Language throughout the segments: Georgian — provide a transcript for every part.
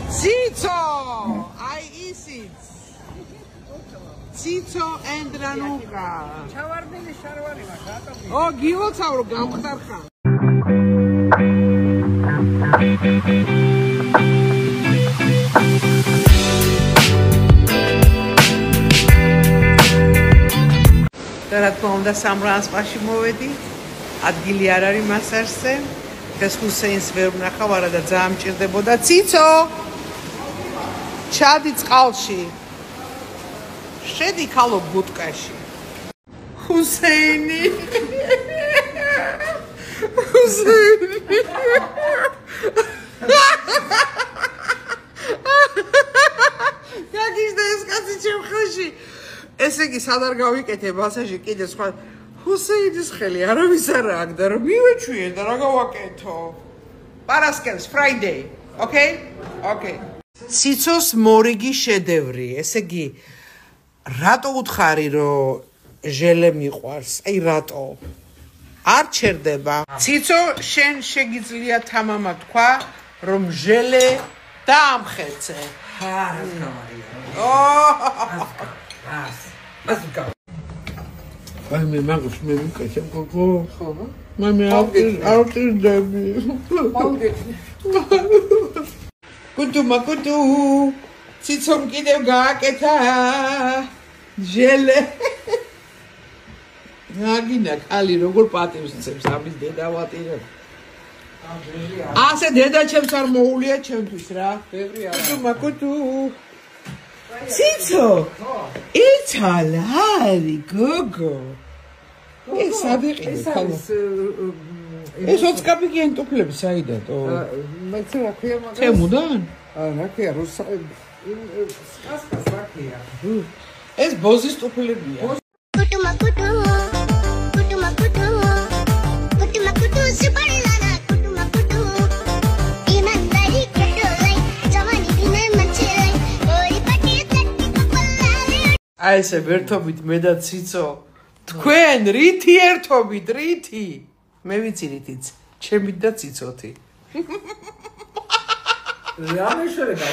ციცო აი ისიც ციცო and რანუკა ჩავარდილი შარვარი მაგ რატომ ო გილოცავ რომ გამხდარ ხარ და რა თქმა უნდა სამრანსყაში მოვედი ადგილი არ არის მასარსზე ეს ჰუსეინს ვერ ვნახავ არა და ძალიან მჭირდებოდა ციცო ჩადი წყალში შედი ქალო ბუტკაში ჰუსეინი გაგიჟდა ეს კაცი ჩემ ხელში ესე იგი სად არ გავიკეთებ ასაში კიდე სხვა ჰუსეინის ხელი არავის არ აქვს და რომ მივეჩვიე და რა გავაკეთო პარასკევს ფრაიდეი ოკეი ოკეი ციცოს მორიგი შედევრი ესე იგი რატო უთხარი რომ ჟელე მიყვარს აი რატო არ ჩერდება ციცო შენ შეგიძლია თამამა თქვა რომ ჟელე დაამხეცე აი მე მაგას მე მიკეთებ გოგო ხო მე არ ვტირდები კუტუ ციცომ კიდევ გააკეთა ჟელე ნაგინა კალი როგორ პატივს ცემს ამის დედა ვატირებ ასე დედა ჩემს არ მოულია ჩემთვის რა ბევრი არა კუტუ ციცო იცალარი გოგო ეს ადიყინე ხალო ეს ოცკაპიკი ენტუფლები საიდანო მეც რა ქვია მაგას თემუდან რა ქვია სკასკას რა ქვია ეს ბოზის ტუფლებია სუპერლანა იმანდარი კოტოლაი ჯავანი ბინა მანჩელაი ორი პაკეტი პოპოლარი აი ესე ვერთობით მე და ციცო თქვენ რითი ერთობით რითი მე ვიცი რითიც ჩემით და ციცოთი რა მეშორება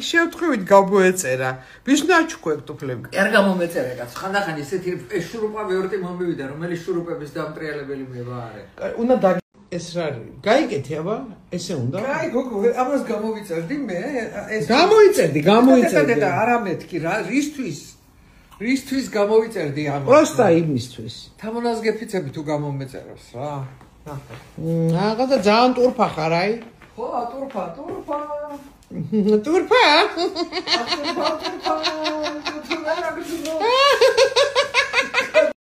შევთქვით გამოეწერა ვისნაჩქვენ ტუფლები არ გამომეწერა კაც ხანდახან ისეთი შურუპა მეორტი მომივიდა რომელიც შურუპების დამტრიალებელი მე ვარ უნდა ეს რა არის გაიგეთი აბა ესე უნდა კაი გოგო ამას გამოვიწერდი მე ეს გამოიწერდი და არა მეთქი რა რისთვის გამოვიწერდი ამას პროსტა იმისთვის თამონაზგეფიცები თუ გამომეწეროს რა რაღაცა ძალიან ტურფა ხარ აი ხო ტურფა ტურფა